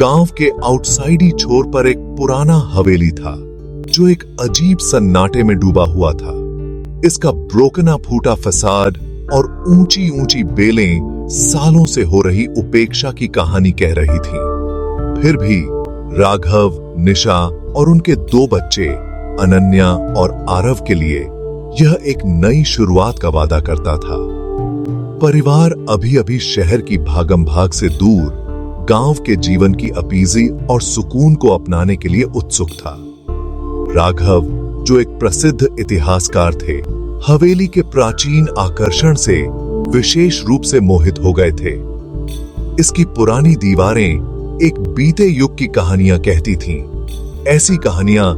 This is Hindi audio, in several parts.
गांव के आउटसाइडी छोर पर एक पुराना हवेली था जो एक अजीब सन्नाटे में डूबा हुआ था। इसका ब्रोकना फूटा फसाद और ऊंची ऊंची बेलें सालों से हो रही उपेक्षा की कहानी कह रही थी। फिर भी राघव, निशा और उनके 2 बच्चे अनन्या और आरव के लिए यह एक नई शुरुआत का वादा करता था। परिवार अभी अभी शहर की भागम भाग से दूर गांव के जीवन की अपीजी और सुकून को अपनाने के लिए उत्सुक था। राघव, जो एक प्रसिद्ध इतिहासकार थे, हवेली के प्राचीन आकर्षण से विशेष रूप से मोहित हो गए थे। इसकी पुरानी दीवारें एक बीते युग की कहानियां कहती थीं, ऐसी कहानियां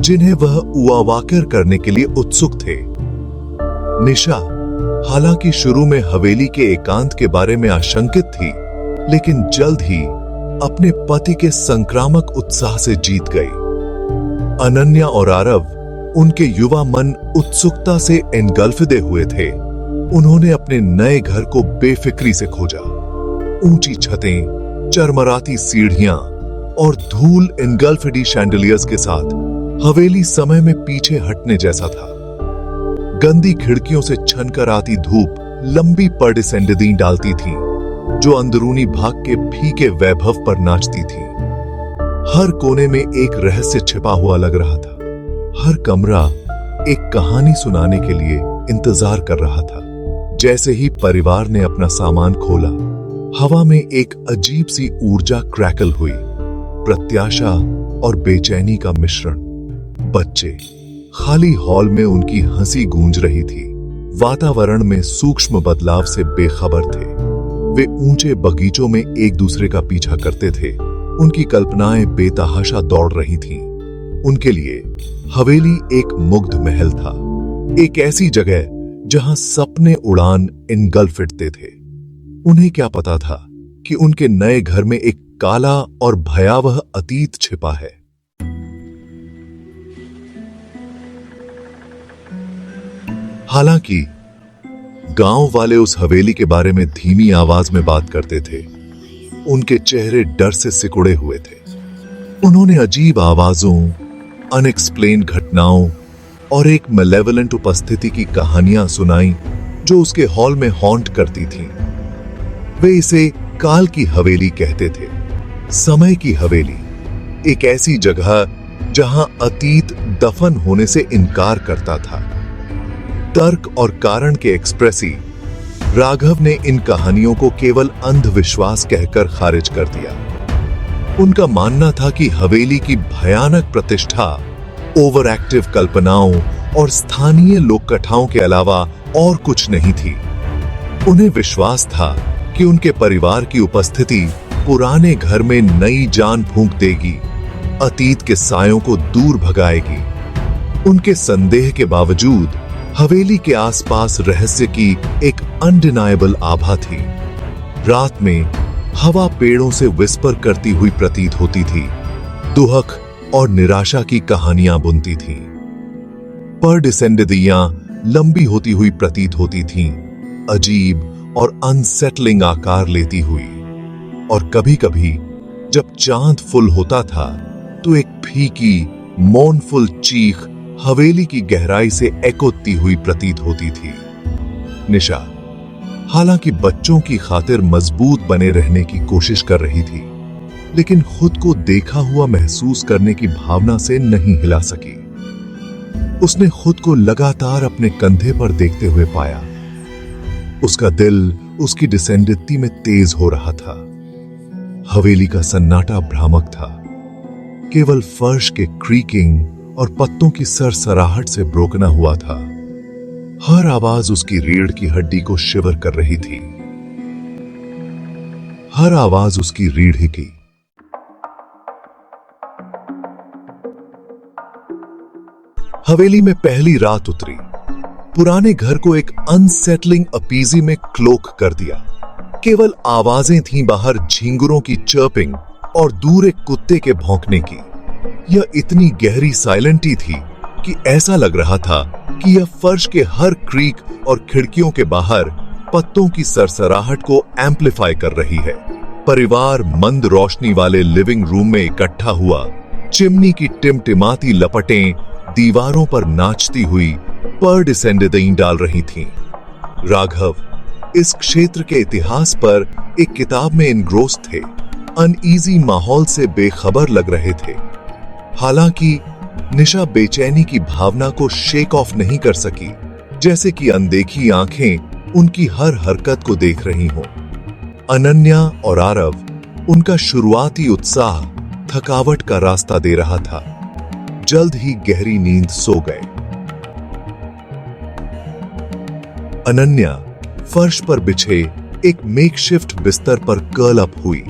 जिन्हें वह उवावाकर करने के लिए उत्सुक थे। निशा, हालांकि शुरू में हवेली के एकांत के बारे में आशंकित थी, लेकिन जल्द ही अपने पति के संक्रामक उत्साह से जीत गई। अनन्या और आरव, उनके युवा मन उत्सुकता से एनगल्फदे हुए थे। उन्होंने अपने नए घर को बेफिक्री से खोजा। ऊंची छतें, चरमराती सीढ़ियां और धूल एनगल्फडी शैंडलियर्स के साथ हवेली समय में पीछे हटने जैसा था। गंदी खिड़कियों से छनकर आती धूप लंबी पर्डिसेंडेदीं डालती थी, जो अंदरूनी भाग के फीके वैभव पर नाचती थी। हर कोने में एक रहस्य छिपा हुआ लग रहा था। हर कमरा एक कहानी सुनाने के लिए इंतजार कर रहा था। जैसे ही परिवार ने अपना सामान खोला, हवा में एक अजीब सी ऊर्जा क्रैकल हुई। प्रत्याशा और बेचैनी का मिश्रण। बच्चे खाली हॉल में उनकी हंसी गूंज रही थी। वातावरण में सूक्ष्म बदलाव से बेखबर थे। वे ऊंचे बगीचों में एक दूसरे का पीछा करते थे। उनकी कल्पनाएं बेतहाशा दौड़ रही थीं। उनके लिए हवेली एक मुग्ध महल था, एक ऐसी जगह जहां सपने उड़ान इनगल्फते थे। उन्हें क्या पता था कि उनके नए घर में एक काला और भयावह अतीत छिपा है। हालांकि गांव वाले उस हवेली के बारे में धीमी आवाज में बात करते थे। उनके चेहरे डर से सिकुड़े हुए थे। उन्होंने अजीब आवाजों, अनएक्सप्लेन घटनाओं और एक मैलेवलेंट उपस्थिति की कहानियां सुनाई जो उसके हॉल में हॉन्ट करती थीं। वे इसे काल की हवेली कहते थे, समय की हवेली, एक ऐसी जगह जहां अतीत दफन होने से इनकार करता था। तर्क और कारण के एक्सप्रेसी राघव ने इन कहानियों को केवल अंधविश्वास कहकर खारिज कर दिया। उनका मानना था कि हवेली की भयानक प्रतिष्ठा ओवर एक्टिव कल्पनाओं और स्थानीय लोक कथाओं के अलावा और कुछ नहीं थी। उन्हें विश्वास था कि उनके परिवार की उपस्थिति पुराने घर में नई जान फूंक देगी, अतीत के सायों को दूर भगाएगी। उनके संदेह के बावजूद हवेली के आसपास रहस्य की एक अनडिनायबल आभा थी। रात में हवा पेड़ों से विस्पर करती हुई प्रतीत होती थी, दुहक और निराशा की कहानियां बुनती थीं। पर्डिसेंडेदियां लंबी होती हुई प्रतीत होती थीं, अजीब और अनसेटलिंग आकार लेती हुई। और कभी-कभी जब चांद फुल होता था तो एक फीकी, मौनफुल चीख हवेली की गहराई से एकोती हुई प्रतीत होती थी। निशा, हालांकि बच्चों की खातिर मजबूत बने रहने की कोशिश कर रही थी, लेकिन खुद को देखा हुआ महसूस करने की भावना से नहीं हिला सकी। उसने खुद को लगातार अपने कंधे पर देखते हुए पाया। उसका दिल उसकी डिसेंडिटी में तेज हो रहा था। हवेली का सन्नाटा भ्रामक था। केवल फर्श के क्रीकिंग और पत्तों की सरसराहट से ब्रोकना हुआ था। हर आवाज उसकी रीढ़ की हड्डी को शिवर कर रही थी। हर आवाज उसकी रीढ़ की। हवेली में पहली रात उतरी। पुराने घर को एक अनसेटलिंग अपीजी में क्लोक कर दिया। केवल आवाजें थीं बाहर झींगुरों की चर्पिंग और दूर एक कुत्ते के भौंकने की। यह इतनी गहरी साइलेंटी थी कि ऐसा लग रहा था कि यह फर्श के हर क्रीक और खिड़कियों के बाहर पत्तों की सरसराहट को एम्प्लीफाई कर रही है। परिवार मंद रोशनी वाले लिविंग रूम में इकट्ठा हुआ। चिमनी की टिमटिमाती लपटें दीवारों पर नाचती हुई पर डिसेंडेंट डाल रही थीं। राघव इस क्षेत्र के इतिहास पर एक किताब में इनग्रोस थे, अनईजी माहौल से बेखबर लग रहे थे। हालांकि निशा बेचैनी की भावना को शेक ऑफ नहीं कर सकी, जैसे कि अनदेखी आंखें उनकी हर हरकत को देख रही हों। अनन्या और आरव, उनका शुरुआती उत्साह थकावट का रास्ता दे रहा था। जल्द ही गहरी नींद सो गए। अनन्या फर्श पर बिछे एक मेकशिफ्ट बिस्तर पर कर्ल अप हुई,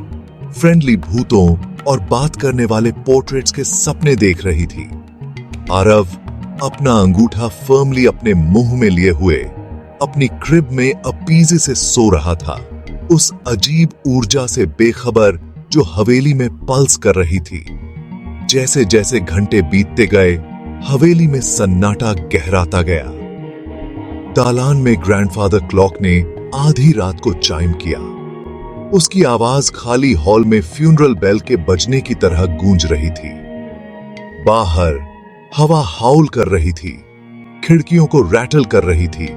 फ्रेंडली भूतों और बात करने वाले पोर्ट्रेट्स के सपने देख रही थी। आरव अपना अंगूठा फर्मली अपने मुंह में लिए हुए अपनी क्रिब में अपीजे से सो रहा था, उस अजीब ऊर्जा से बेखबर जो हवेली में पल्स कर रही थी। जैसे जैसे घंटे बीतते गए, हवेली में सन्नाटा गहराता गया। दालान में ग्रैंडफादर क्लॉक ने आधी रात को चाइम किया। उसकी आवाज खाली हॉल में फ्यूनरल बेल के बजने की तरह गूंज रही थी। बाहर हवा हाउल कर रही थी, खिड़कियों को रैटल कर रही थी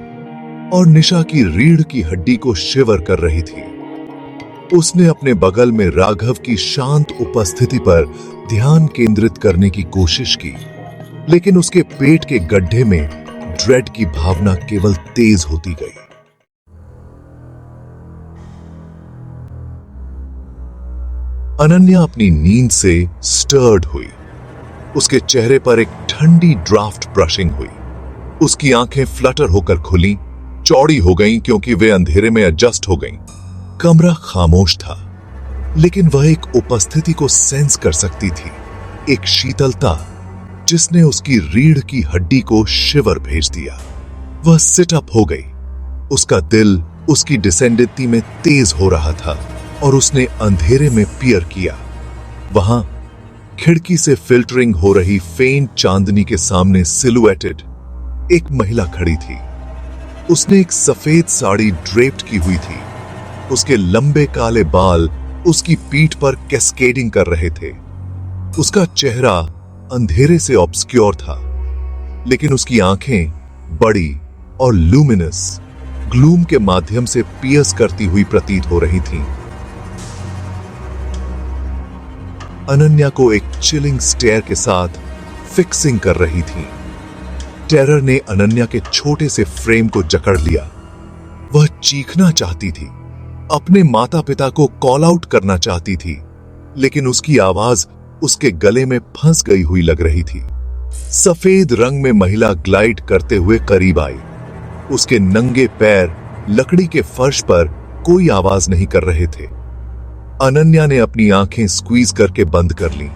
और निशा की रीढ़ की हड्डी को शिवर कर रही थी। उसने अपने बगल में राघव की शांत उपस्थिति पर ध्यान केंद्रित करने की कोशिश की, लेकिन उसके पेट के गड्ढे में ड्रेड की भावना केवल तेज होती गई। अनन्या अपनी नींद से स्टर्ड हुई। उसके चेहरे पर एक ठंडी ड्राफ्ट ब्रशिंग हुई। उसकी आंखें फ्लटर होकर खुली, चौड़ी हो गईं क्योंकि वे अंधेरे में एडजस्ट हो गईं। कमरा खामोश था, लेकिन वह एक उपस्थिति को सेंस कर सकती थी, एक शीतलता जिसने उसकी रीढ़ की हड्डी को शिवर भेज दिया। वह सिट अप हो गई। उसका दिल उसकी डिसेंडेंटी में तेज हो रहा था और उसने अंधेरे में पीयर किया। वहां खिड़की से फिल्टरिंग हो रही फेंट चांदनी के सामने सिलुएटेड एक महिला खड़ी थी। उसने एक सफेद साड़ी ड्रेप्ड की हुई थी। उसके लंबे काले बाल उसकी पीठ पर कैस्केडिंग कर रहे थे। उसका चेहरा अंधेरे से ऑब्सक्योर था, लेकिन उसकी आंखें बड़ी और लूमिनस ग्लूम के माध्यम से पियर्स करती हुई प्रतीत हो रही थीं। अनन्या को एक चिलिंग स्टेयर के साथ फिक्सिंग कर रही थी। टेरर ने अनन्या के छोटे से फ्रेम को जकड़ लिया। वह चीखना चाहती थी, अपने माता पिता को कॉल आउट करना चाहती थी, लेकिन उसकी आवाज उसके गले में फंस गई हुई लग रही थी। सफेद रंग में महिला ग्लाइड करते हुए करीब आई। उसके नंगे पैर लकड़ी के फर्श पर कोई आवाज नहीं कर रहे थे। अनन्या ने अपनी आंखें स्क्वीज करके बंद कर लीं।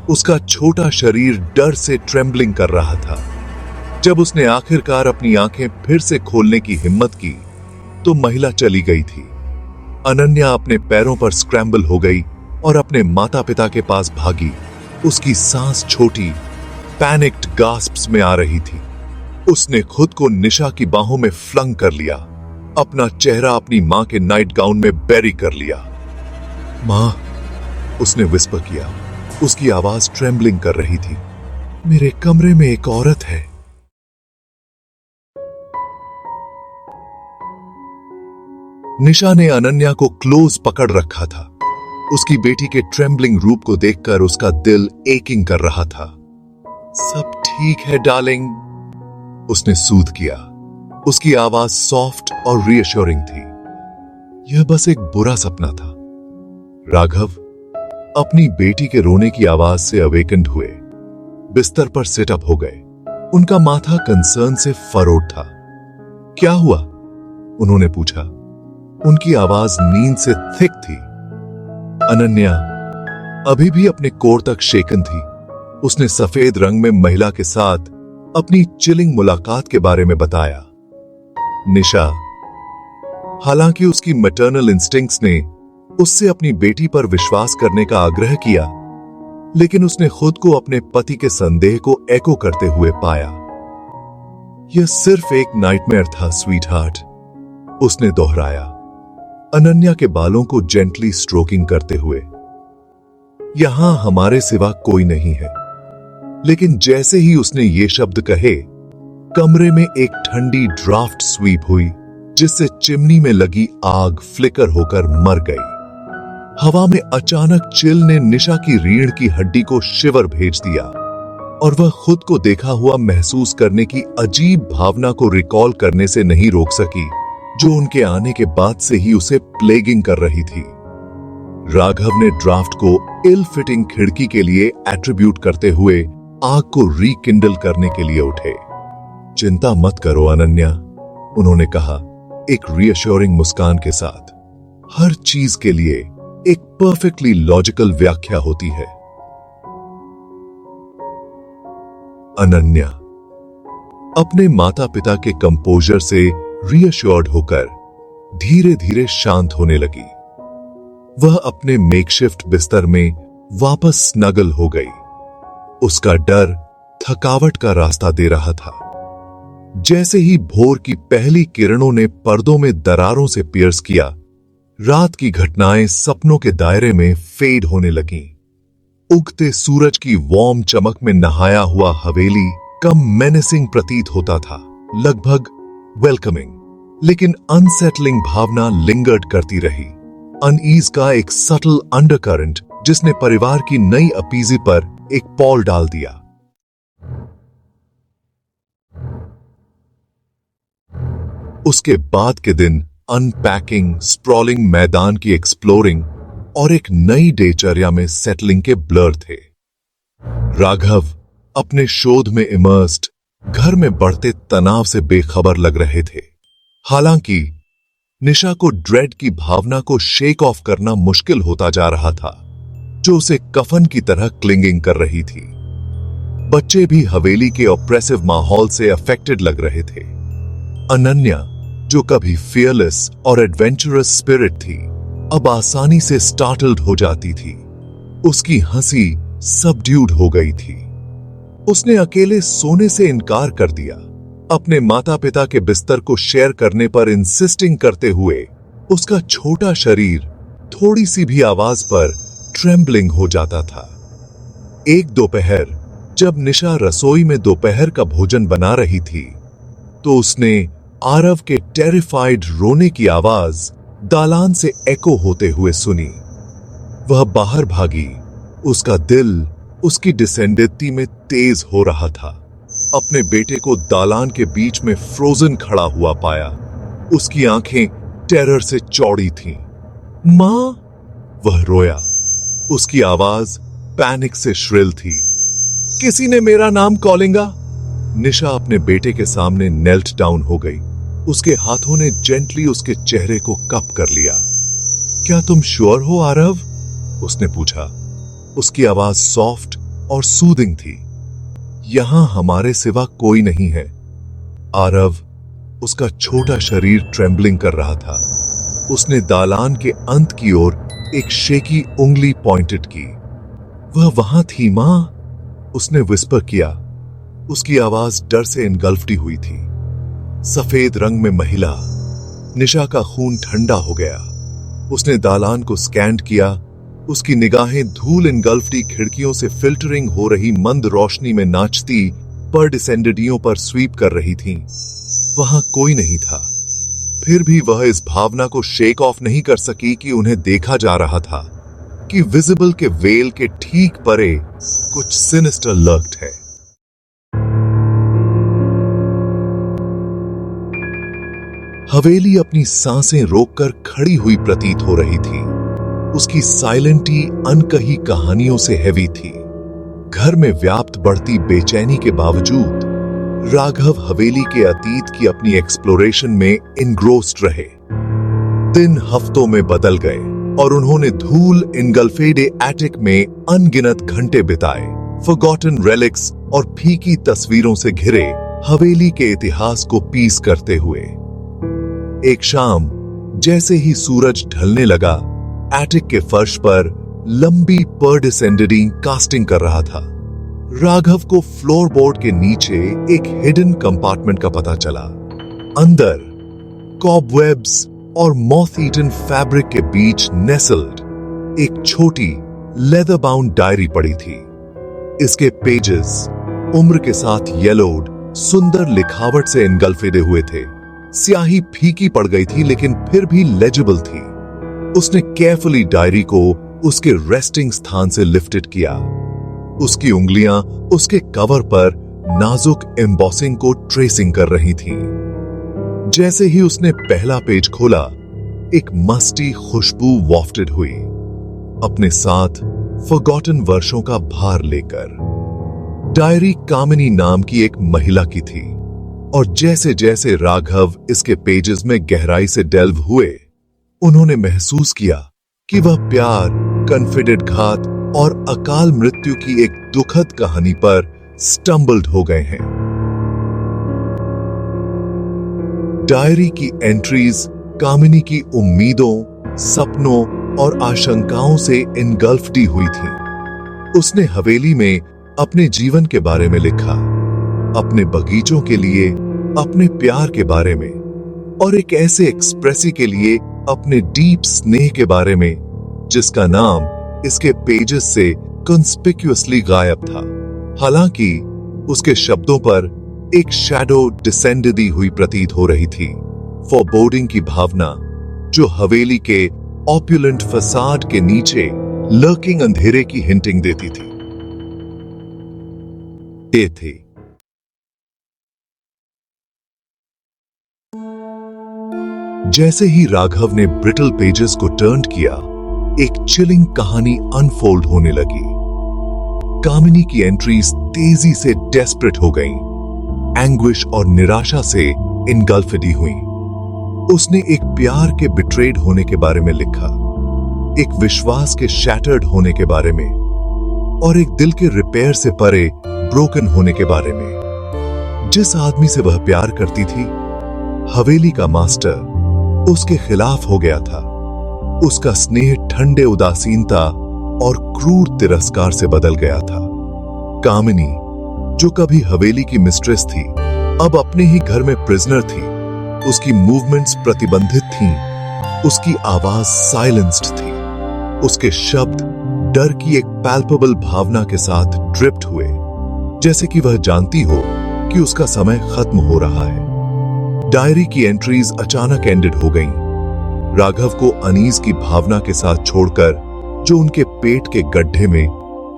उसका छोटा शरीर डर से ट्रेम्बलिंग कर रहा था। जब उसने आखिरकार अपनी आंखें फिर से खोलने की हिम्मत की, तो महिला चली गई थी। अनन्या अपने पैरों पर स्क्रैम्बल हो गई और अपने माता पिता के पास भागी। उसकी सांस छोटी, पैनिक्ड गास्प्स में आ रही थी। उसने खुद को निशा की बाहों में फ्लंग कर लिया, अपना चेहरा अपनी मां के नाइट गाउन में बैरी कर लिया। मां, उसने विस्पर किया। उसकी आवाज ट्रेम्बलिंग कर रही थी। मेरे कमरे में एक औरत है। निशा ने अनन्या को क्लोज पकड़ रखा था। उसकी बेटी के ट्रेम्बलिंग रूप को देखकर उसका दिल एकिंग कर रहा था। सब ठीक है डार्लिंग, उसने सूद किया। उसकी आवाज सॉफ्ट और रीअश्योरिंग थी। यह बस एक बुरा सपना था। राघव अपनी बेटी के रोने की आवाज से अवेकन्ड हुए, बिस्तर पर सिटअप हो गए। उनका माथा कंसर्न से फरोड था। क्या हुआ? उन्होंने पूछा। उनकी आवाज नींद से थिक थी। अनन्या अभी भी अपने कोर तक शेकन थी। उसने सफेद रंग में महिला के साथ अपनी चिलिंग मुलाकात के बारे में बताया। निशा, हालांकि उसकी मैटरनल इंस्टिंक्ट्स ने उससे अपनी बेटी पर विश्वास करने का आग्रह किया, लेकिन उसने खुद को अपने पति के संदेह को एको करते हुए पाया। यह सिर्फ एक नाइटमेयर था स्वीट हार्ट, उसने दोहराया। अनन्या के बालों को जेंटली स्ट्रोकिंग करते हुए। यहां हमारे सिवा कोई नहीं है। लेकिन जैसे ही उसने ये शब्द कहे, कमरे में एक ठंडी ड्राफ्ट स्वीप हुई, जिससे चिमनी में लगी आग फ्लिकर होकर मर गई। हवा में अचानक चिल ने निशा की रीढ़ की हड्डी को शिवर भेज दिया और वह खुद को देखा हुआ महसूस करने की अजीब भावना को रिकॉल करने से नहीं रोक सकी, जो उनके आने के बाद से ही उसे प्लेगिंग कर रही थी। राघव ने ड्राफ्ट को इल फिटिंग खिड़की के लिए एट्रीब्यूट करते हुए आग को रीकिंडल करने के लिए उठे। चिंता मत करो अनन्या, उन्होंने कहा एक रीअश्योरिंग मुस्कान के साथ। हर चीज के लिए एक परफेक्टली लॉजिकल व्याख्या होती है। अनन्या अपने माता पिता के कंपोजर से रीअश्योर्ड होकर धीरे धीरे शांत होने लगी। वह अपने मेकशिफ्ट बिस्तर में वापस स्नगल हो गई। उसका डर थकावट का रास्ता दे रहा था। जैसे ही भोर की पहली किरणों ने पर्दों में दरारों से पियर्स किया, रात की घटनाएं सपनों के दायरे में फेड होने लगीं। उगते सूरज की वार्म चमक में नहाया हुआ हवेली कम मेनेसिंग प्रतीत होता था, लगभग वेलकमिंग, लेकिन अनसेटलिंग भावना लिंगर्ड करती रही। अनईज का एक सटल अंडरकरंट जिसने परिवार की नई अपीजी पर एक पॉल डाल दिया। उसके बाद के दिन अनपैकिंग, स्प्रॉलिंग मैदान की एक्सप्लोरिंग और एक नई दिनचर्या में सेटलिंग के ब्लर थे। राघव अपने शोध में इमर्स्ड घर में बढ़ते तनाव से बेखबर लग रहे थे। हालांकि निशा को ड्रेड की भावना को शेक ऑफ करना मुश्किल होता जा रहा था, जो उसे कफन की तरह क्लिंगिंग कर रही थी। बच्चे भी हवेली के ऑप्रेसिव माहौल से अफेक्टेड लग रहे थे। अनन्या, जो कभी फियरलेस और एडवेंचरस स्पिरिट थी, अब आसानी से स्टार्टल्ड हो जाती थी। उसकी हंसी सबड्यूड हो गई थी। उसने अकेले सोने से इनकार कर दिया, अपने माता पिता के बिस्तर को शेयर करने पर इंसिस्टिंग करते हुए उसका छोटा शरीर थोड़ी सी भी आवाज पर ट्रेम्बलिंग हो जाता था। एक दोपहर जब निशा रसोई में दोपहर का भोजन बना रही थी, तो उसने आरव के टेरिफाइड रोने की आवाज दालान से एको होते हुए सुनी। वह बाहर भागी। उसका दिल उसकी डिसेंडेंसी में तेज हो रहा था। अपने बेटे को दालान के बीच में फ्रोजन खड़ा हुआ पाया। उसकी आंखें टेरर से चौड़ी थीं। मां, वह रोया। उसकी आवाज पैनिक से श्रिल थी। किसी ने मेरा नाम कॉलिंगा। निशा अपने बेटे के सामने नेल्ट डाउन हो गई। उसके हाथों ने जेंटली उसके चेहरे को कप कर लिया। क्या तुम श्योर हो आरव? उसने पूछा। उसकी आवाज सॉफ्ट और सूदिंग थी। यहां हमारे सिवा कोई नहीं है। आरव, उसका छोटा शरीर ट्रेम्बलिंग कर रहा था। उसने दालान के अंत की ओर एक शेकी उंगली पॉइंटेड की। वह वहां थी मां, उसने विस्पर किया। उसकी आवाज डर से इनगल्फ्डी हुई थी। सफेद रंग में महिला। निशा का खून ठंडा हो गया। उसने दालान को स्कैन किया। उसकी निगाहें धूल इनगल्फ्डी खिड़कियों से फिल्टरिंग हो रही मंद रोशनी में नाचती पर डिसेंडेडियों पर स्वीप कर रही थीं। वहां कोई नहीं था। फिर भी वह इस भावना को शेक ऑफ नहीं कर सकी कि उन्हें देखा जा रहा था, कि विजिबल के वेल के ठीक परे कुछ सिनिस्टर लर्क्ड है। हवेली अपनी सांसें रोककर खड़ी हुई प्रतीत हो रही थी। उसकी साइलेंटी अनकही कहानियों से हेवी थी। घर में व्याप्त बढ़ती बेचैनी के बावजूद राघव हवेली के अतीत की अपनी एक्सप्लोरेशन में इनग्रोस्ड रहे। दिन हफ्तों में बदल गए और उन्होंने धूल इनगल्फेड एटिक में अनगिनत घंटे बिताए, फॉरगॉटन रेलिक्स और फीकी तस्वीरों से घिरे हवेली के इतिहास को पीस करते हुए। एक शाम जैसे ही सूरज ढलने लगा, एटिक के फर्श पर लंबी परडिसेंडेडिंग कास्टिंग कर रहा था। राघव को फ्लोरबोर्ड के नीचे एक हिडन कंपार्टमेंट का पता चला। अंदर कॉबवेब्स, और मॉथ ईटन फैब्रिक के बीच नेसल्ड एक छोटी लेदर बाउंड डायरी पड़ी थी। इसके पेजेस उम्र के साथ येलोड सुंदर लिखावट से इनगल्फेदे हुए थे। स्याही फीकी पड़ गई थी लेकिन फिर भी लेजिबल थी। उसने केयरफुली डायरी को उसके रेस्टिंग स्थान से लिफ्टेड किया। उसकी उंगलियां उसके कवर पर नाजुक एम्बॉसिंग को ट्रेसिंग कर रही थीं। जैसे ही उसने पहला पेज खोला, एक मस्टी खुशबू वॉफ्टेड हुई, अपने साथ फॉरगॉटन वर्षों का भार लेकर। डायरी कामिनी नाम की एक महिला की थी, और जैसे जैसे राघव इसके पेजेस में गहराई से डेल्व हुए, उन्होंने महसूस किया कि वह प्यार, कन्फिडेंट घात और अकाल मृत्यु की एक दुखद कहानी पर स्टम्बल्ड हो गए हैं। डायरी की एंट्रीज कामिनी की उम्मीदों, सपनों और आशंकाओं से इनगल्फडी हुई थी। उसने हवेली में अपने जीवन के बारे में लिखा, अपने बगीचों के लिए, अपने प्यार के बारे में, और एक ऐसे एक्सप्रेसी के लिए अपने डीप स्नेह के बारे में जिसका नाम इसके पेजेस से कंस्पिक्यूअसली गायब था। हालांकि उसके शब्दों पर एक शैडो डिसेंडेडी हुई प्रतीत हो रही थी, फॉरबोर्डिंग की भावना जो हवेली के ऑप्युलेंट फसाड के नीचे लर्किंग अंधेरे की हिंटिंग देती थी। ये थी जैसे ही राघव ने ब्रिटल पेजेस को टर्न किया, एक चिलिंग कहानी अनफोल्ड होने लगी। कामिनी की एंट्रीज तेजी से डेस्परेट हो गईं, एंग्विश और निराशा से इनगल्फडी हुईं। उसने एक प्यार के बिट्रेड होने के बारे में लिखा, एक विश्वास के शैटर्ड होने के बारे में, और एक दिल के रिपेयर से परे ब्रोकन होने के बारे में। जिस आदमी से वह प्यार करती थी, हवेली का मास्टर, उसके खिलाफ हो गया था। उसका स्नेह ठंडे उदासीनता और क्रूर तिरस्कार से बदल गया था। कामिनी, जो कभी हवेली की मिस्ट्रेस थी, अब अपने ही घर में प्रिजनर थी। उसकी मूवमेंट्स प्रतिबंधित थीं, उसकी आवाज साइलेंस्ड थी, उसके शब्द डर की एक पैल्पेबल भावना के साथ ड्रिप्ट हुए, जैसे कि वह जानती हो कि उसका समय खत्म हो रहा है। डायरी की एंट्रीज अचानक एंडेड हो गईं। राघव को अनीज की भावना के साथ छोड़कर, जो उनके पेट के गड्ढे में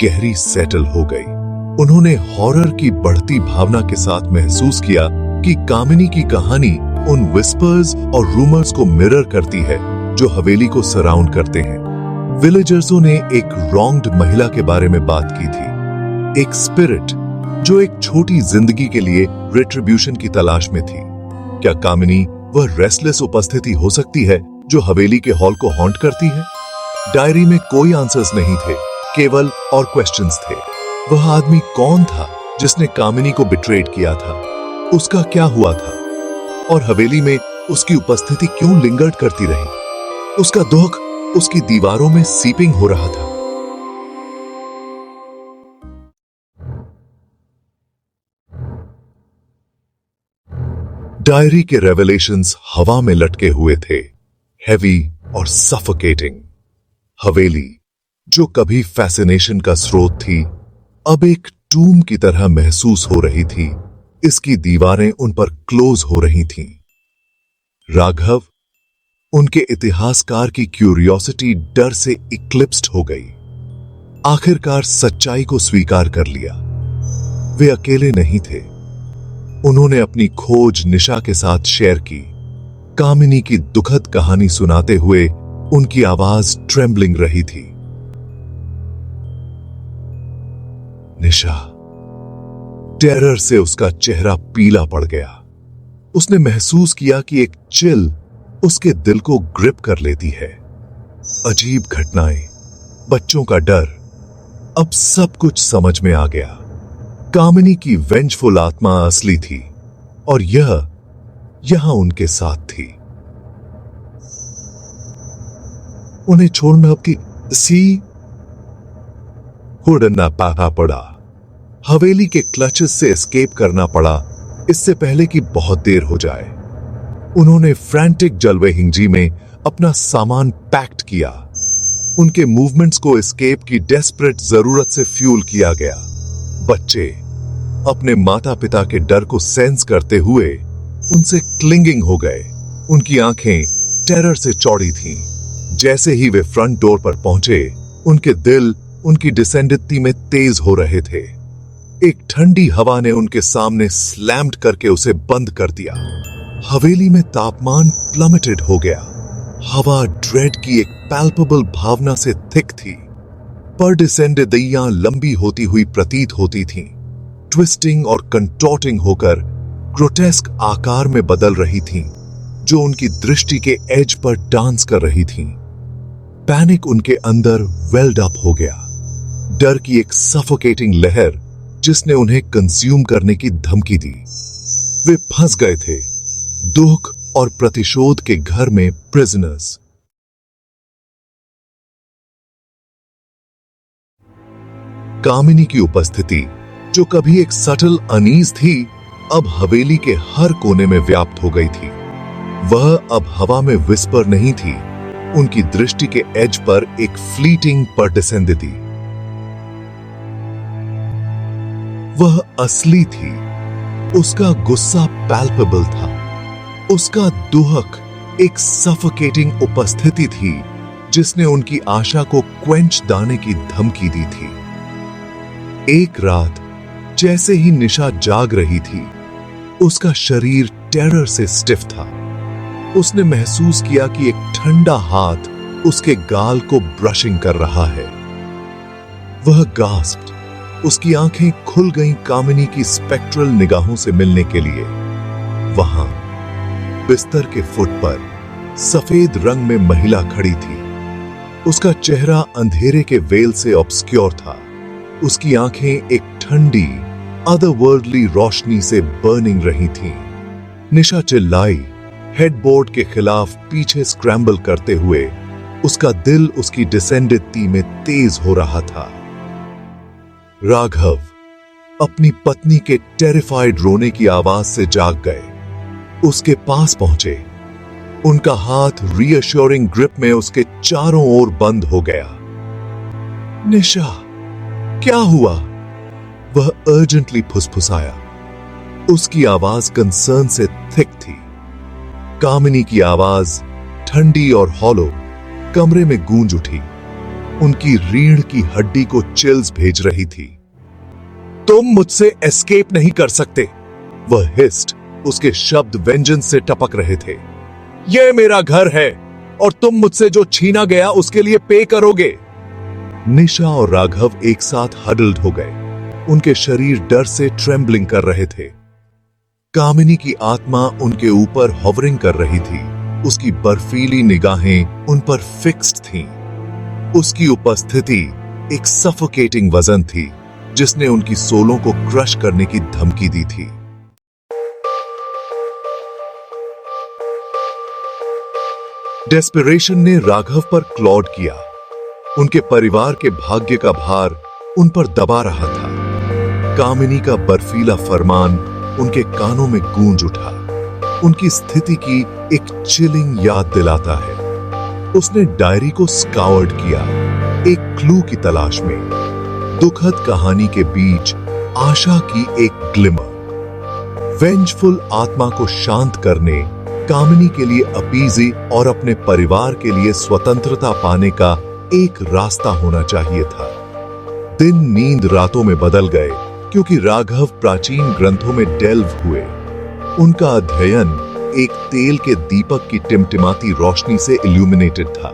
गहरी सेटल हो गई। उन्होंने हॉरर की बढ़ती भावना के साथ महसूस किया कि कामिनी की कहानी उन विस्पर्स और रूमर्स को मिरर करती है जो हवेली को सराउंड करते हैं। विलेजर्सों ने एक रॉन्ग्ड महिला के बारे में बात की थी, एक स्पिरिट जो एक छोटी जिंदगी के लिए रिट्रीब्यूशन की तलाश में थी। क्या कामिनी वह रेस्टलेस उपस्थिति हो सकती है जो हवेली के हॉल को हॉन्ट करती है? डायरी में कोई आंसर्स नहीं थे, केवल और क्वेश्चंस थे। वह आदमी कौन था जिसने कामिनी को बिट्रेड किया था? उसका क्या हुआ था? और हवेली में उसकी उपस्थिति क्यों लिंगर्ड करती रही? उसका दुख उसकी दीवारों में सीपिंग हो रहा था। डायरी के रेवलेशंस हवा में लटके हुए थे, हेवी और सफोकेटिंग। हवेली, जो कभी फैसिनेशन का स्रोत थी, अब एक टूम की तरह महसूस हो रही थी। इसकी दीवारें उन पर क्लोज हो रही थीं। राघव, उनके इतिहासकार की क्यूरियोसिटी डर से इक्लिप्स्ड हो गई। आखिरकार सच्चाई को स्वीकार कर लिया। वे अकेले नहीं थे। उन्होंने अपनी खोज निशा के साथ शेयर की। कामिनी की दुखद कहानी सुनाते हुए उनकी आवाज ट्रेम्बलिंग रही थी। निशा, टेरर से उसका चेहरा पीला पड़ गया। उसने महसूस किया कि एक चिल उसके दिल को ग्रिप कर लेती है। अजीब घटनाएं, बच्चों का डर, अब सब कुछ समझ में आ गया। कामिनी की वेंजफुल आत्मा असली थी, और यह यहां उनके साथ थी। उन्हें छोड़ना अब की सी उड़ना पाहा पड़ा। हवेली के क्लचेस से एस्केप करना पड़ा, इससे पहले कि बहुत देर हो जाए। उन्होंने फ्रैंटिक जलवेहिंगजी में अपना सामान पैक्ड किया। उनके मूवमेंट्स को एस्केप की डेस्परेट जरूरत से फ्यूल किया गया। बच्चे अपने माता पिता के डर को सेंस करते हुए उनसे क्लिंगिंग हो गए। उनकी आंखें टेरर से चौड़ी थीं। जैसे ही वे फ्रंट डोर पर पहुंचे, उनके दिल उनकी डिसेंडित्ती में तेज हो रहे थे। एक ठंडी हवा ने उनके सामने स्लैम्ड करके उसे बंद कर दिया। हवेली में तापमान प्लमेटेड हो गया। हवा ड्रेड की एक पैल्पेबल भावना से थिक थी। पर डिसेंडित्तियां लंबी होती हुई प्रतीत होती थीं, ट्विस्टिंग और कंटॉर्टिंग होकर ग्रोटेस्क आकार में बदल रही थीं, जो उनकी दृष्टि के एज पर डांस कर रही थीं। पैनिक उनके अंदर वेल्ड अप हो गया। डर की एक सफोकेटिंग लहर जिसने उन्हें कंज्यूम करने की धमकी दी। वे फंस गए थे, दुख और प्रतिशोध के घर में प्रिजनर्स। कामिनी की उपस्थिति, जो कभी एक सटल अनीज थी, अब हवेली के हर कोने में व्याप्त हो गई थी। वह अब हवा में विस्पर नहीं थी, उनकी दृष्टि के एज पर एक फ्लीटिंग पर डिसेंडित्ती। वह असली थी। उसका गुस्सा पैल्पेबल था। उसका दुहक एक सफोकेटिंग उपस्थिति थी जिसने उनकी आशा को क्वेंच दाने की धमकी दी थी। एक रात जैसे ही निशा जाग रही थी, उसका शरीर टेरर से स्टिफ था। उसने महसूस किया कि एक ठंडा हाथ उसके गाल को ब्रशिंग कर रहा है। वह गास्प्ड। उसकी आंखें खुल गईं कामिनी की स्पेक्ट्रल निगाहों से मिलने के लिए। वहां बिस्तर के फुट पर सफेद रंग में महिला खड़ी थी। उसका चेहरा अंधेरे के वेल से ऑब्स्क्योर था। उसकी आंखें एक ठंडी अदरवर्ल्डली रोशनी से बर्निंग रही थीं। निशा चिल्लाई, हेडबोर्ड के खिलाफ पीछे स्क्रैम्बल करते हुए। उसका दिल उसकी डिसेंडित्ती में तेज हो रहा था। राघव अपनी पत्नी के टेरिफाइड रोने की आवाज से जाग गए। उसके पास पहुंचे। उनका हाथ रीअश्योरिंग ग्रिप में उसके चारों ओर बंद हो गया। निशा, क्या हुआ? वह अर्जेंटली फुसफुसाया। उसकी आवाज कंसर्न से थिक थी। कामिनी की आवाज ठंडी और हॉलो कमरे में गूंज उठी। उनकी रीढ़ की हड्डी को चिल्स भेज रही थी। तुम मुझसे एस्केप नहीं कर सकते। वह हिस्ट। उसके शब्द वेंजेंस से टपक रहे थे। यह मेरा घर है और तुम मुझसे जो छीना गया उसके लिए पे करोगे। निशा और राघव एक साथ हडल्ड हो गए। उनके शरीर डर से ट्रेम्बलिंग कर रहे थे। कामिनी की आत्मा उनके ऊपर हॉवरिंग कर रही थी। उसकी बर्फीली निगाहें उन पर फिक्स्ड थीं। उसकी उपस्थिति एक सफोकेटिंग वजन थी जिसने उनकी सोलों को क्रश करने की धमकी दी थी। डेस्परेशन ने राघव पर क्लॉड किया। उनके परिवार के भाग्य का भार उन पर दबा रहा था। कामिनी का बर्फीला फरमान उनके कानों में गूंज उठा। उनकी स्थिति की एक चिलिंग याद दिलाता है। उसने डायरी को स्काउर्ड किया, एक क्लू की तलाश में। दुखद कहानी के बीच आशा की एक ग्लिमर। वेंजफुल आत्मा को शांत करने, कामिनी के लिए अपीजी और अपने परिवार के लिए स्वतंत्रता पाने का एक रास्ता होना चाहिए था। दिन नींद रातों में बदल गए क्योंकि राघव प्राचीन ग्रंथों में डेल्व हुए। उनका अध्ययन एक तेल के दीपक की टिमटिमाती रोशनी से इल्यूमिनेटेड था।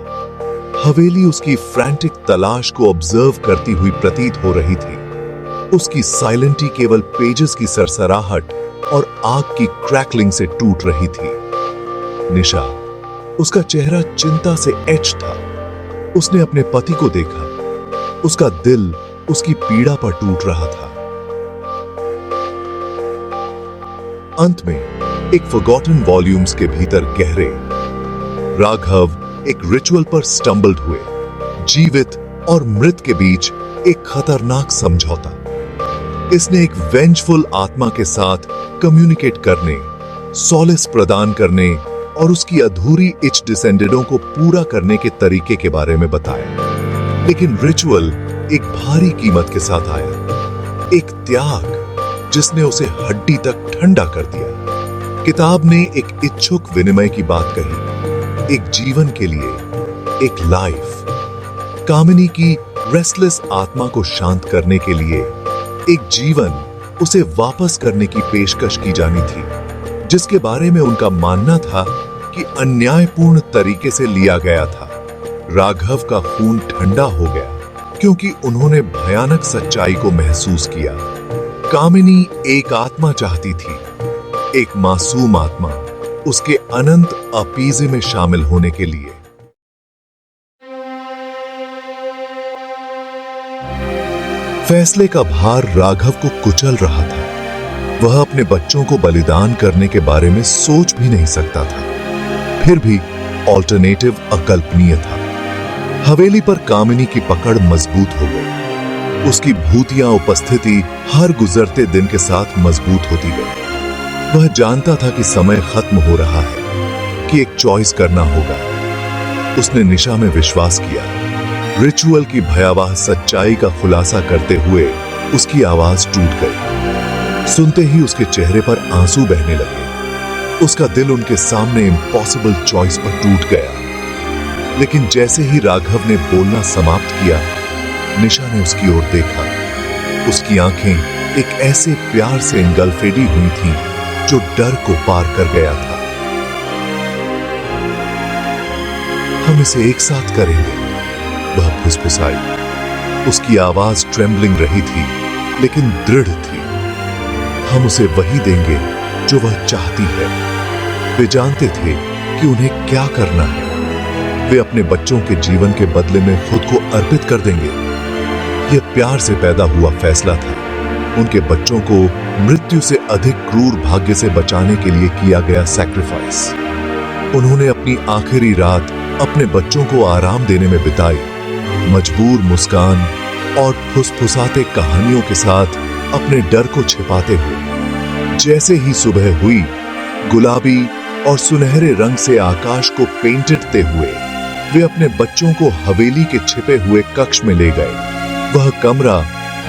हवेली उसकी फ्रैंटिक तलाश को ऑब्जर्व करती हुई प्रतीत हो रही थी। उसकी साइलेंटी केवल पेजेस की सरसराहट और आग की क्रैकलिंग से टूट रही थी। निशा, उसका चेहरा चिंता से एच था। उसने अपने पति को देखा। उसका दिल उसकी पीड़ा पर टूट रहा था। अंत में एक फॉरगॉटन वॉल्यूम्स के भीतर गहरे राघव एक रिचुअल पर स्टम्बल्ड हुए। जीवित और मृत के बीच एक खतरनाक समझौता। इसने एक वेंजफुल आत्मा के साथ कम्युनिकेट करने, सॉलिस प्रदान करने और उसकी अधूरी इच डिसेंडेडों को पूरा करने के तरीके के बारे में बताया। लेकिन रिचुअल एक भारी कीमत के साथ आया, एक त्याग जिसने उसे हड्डी तक ठंडा कर दिया। किताब ने एक इच्छुक विनिमय की बात कही, एक जीवन के लिए, एक लाइफ। कामिनी की रेस्टलेस आत्मा को शांत करने के लिए एक जीवन उसे वापस करने की पेशकश की जानी थी, जिसके बारे में उनका मानना था कि अन्यायपूर्ण तरीके से लिया गया था। राघव का खून ठंडा हो गया क्योंकि उन्होंने भयानक सच्चाई को महसूस किया। कामिनी एक आत्मा चाहती थी, एक मासूम आत्मा, उसके अनंत अपीजे में शामिल होने के लिए। फैसले का भार राघव को कुचल रहा था। वह अपने बच्चों को बलिदान करने के बारे में सोच भी नहीं सकता था। फिर भी ऑल्टरनेटिव अकल्पनीय था। हवेली पर कामिनी की पकड़ मजबूत हो गई। उसकी भूतिया उपस्थिति हर गुजरते दिन के साथ मजबूत होती गई। वह जानता था कि समय खत्म हो रहा है, कि एक चॉइस करना होगा। उसने निशा में विश्वास किया। रिचुअल की भयावह सच्चाई का खुलासा करते हुए उसकी आवाज टूट गई। सुनते ही उसके चेहरे पर आंसू बहने लगे। उसका दिल उनके सामने इम्पॉसिबल चॉइस पर टूट गया। लेकिन जैसे ही राघव ने बोलना समाप्त किया, निशा ने उसकी ओर देखा। उसकी आंखें एक ऐसे प्यार से इंगल्फेडी हुई थीं जो डर को पार कर गया था। हम इसे एक साथ करेंगे, वह फुसफुसाई। उसकी आवाज ट्रेम्बलिंग रही थी, लेकिन दृढ़ थी। हम उसे वही देंगे जो वह चाहती है। वे जानते थे कि उन्हें क्या करना है। वे अपने बच्चों के जीवन के बदले में खुद को अर्पित कर देंगे। यह प्यार से पैदा हुआ फैसला था। उनके बच्चों को मृत्यु से अधिक क्रूर भाग्य से बचाने के लिए किया गया सैक्रिफाइस। उन्होंने अपनी आखिरी रात अपने बच्चों को आराम देने में बिताई, मजबूर मुस्कान और फुसफुसाते कहानियों के साथ अपने डर को छिपाते हुए। जैसे ही सुबह हुई, गुलाबी और सुनहरे रंग से आकाश को पेंटते हुए वे अपने बच्चों को हवेली के छिपे हुए कक्ष में ले गए। वह कमरा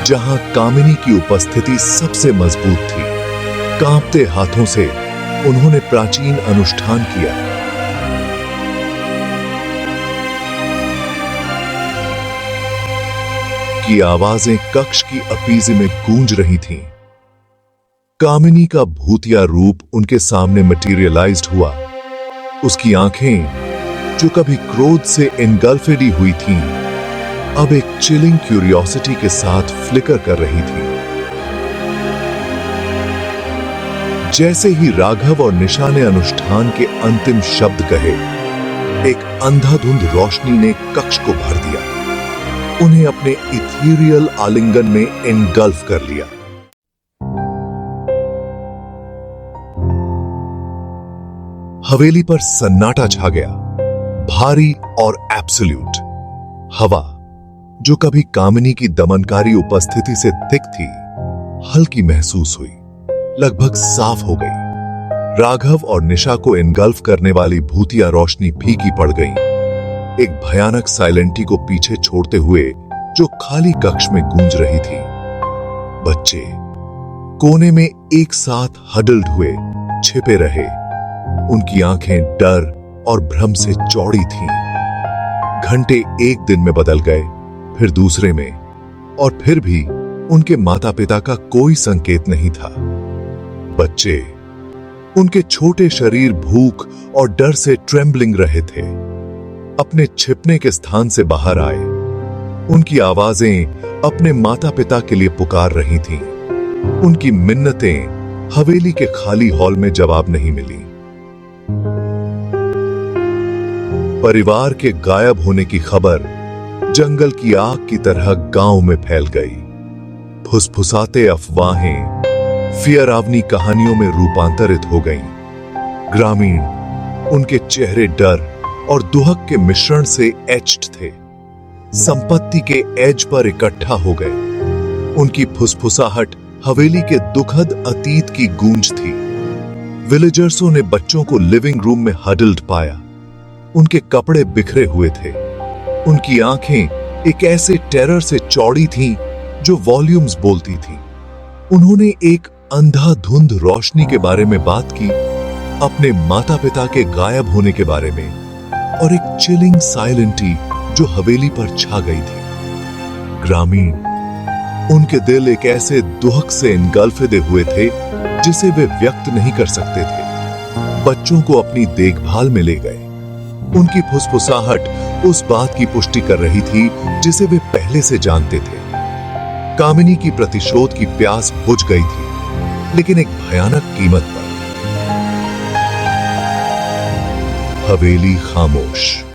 जहां कामिनी की उपस्थिति सबसे मजबूत थी। कांपते हाथों से उन्होंने प्राचीन अनुष्ठान किया। की आवाजें कक्ष की अपीजे में गूंज रही थीं। कामिनी का भूतिया रूप उनके सामने मटीरियलाइज्ड हुआ। उसकी आंखें जो कभी क्रोध से एनगल्फेडी हुई थीं, अब एक चिलिंग क्यूरियोसिटी के साथ फ्लिकर कर रही थीं। जैसे ही राघव और निशा ने अनुष्ठान के अंतिम शब्द कहे, एक अंधाधुंध रोशनी ने कक्ष को भर दिया। उन्हें अपने इथीरियल आलिंगन में एनगल्फ कर लिया। हवेली पर सन्नाटा छा गया, भारी और एब्सोल्यूट। हवा जो कभी कामिनी की दमनकारी उपस्थिति से थिक थी, हल्की महसूस हुई, लगभग साफ हो गई। राघव और निशा को एनगल्फ करने वाली भूतिया रोशनी फीकी पड़ गई, एक भयानक साइलेंटी को पीछे छोड़ते हुए जो खाली कक्ष में गूंज रही थी। बच्चे कोने में एक साथ हडल्ड हुए छिपे रहे। उनकी आंखें डर और भ्रम से चौड़ी थीं। घंटे एक दिन में बदल गए, फिर दूसरे में, और फिर भी उनके माता पिता का कोई संकेत नहीं था। बच्चे, उनके छोटे शरीर भूख और डर से ट्रेम्बलिंग रहे थे, अपने छिपने के स्थान से बाहर आए। उनकी आवाजें अपने माता पिता के लिए पुकार रही थीं। उनकी मिन्नतें हवेली के खाली हॉल में जवाब नहीं मिली। परिवार के गायब होने की खबर जंगल की आग की तरह गांव में फैल गई। फुसफुसाते अफवाहें फियरावनी कहानियों में रूपांतरित हो गईं। ग्रामीण उनके चेहरे डर और दुहक के मिश्रण से एच्ड थे। संपत्ति के एज पर इकट्ठा हो गए। उनकी फुसफुसाहट हवेली के दुखद अतीत की गूंज थी। विलेजर्सों ने बच्चों को लिविंग रूम में हडल्ड पाया। उनके कपड़े बिखरे हुए थे। उनकी आंखें एक ऐसे टेरर से चौड़ी थीं जो वॉल्यूम्स बोलती थीं। उन्होंने एक अंधाधुंध रोशनी के बारे में बात की, अपने माता पिता के गायब होने के बारे में, और एक चिलिंग साइलेंटी जो हवेली पर छा गई थी। ग्रामीण, उनके दिल एक ऐसे दुहक से इनगल्फे हुए थे जिसे वे व्यक्त नहीं कर सकते थे। बच्चों को अपनी देखभाल में ले गए। उनकी फुसफुसाहट उस बात की पुष्टि कर रही थी जिसे वे पहले से जानते थे। कामिनी की प्रतिशोध की प्यास बुझ गई थी, लेकिन एक भयानक कीमत पर। हवेली खामोश।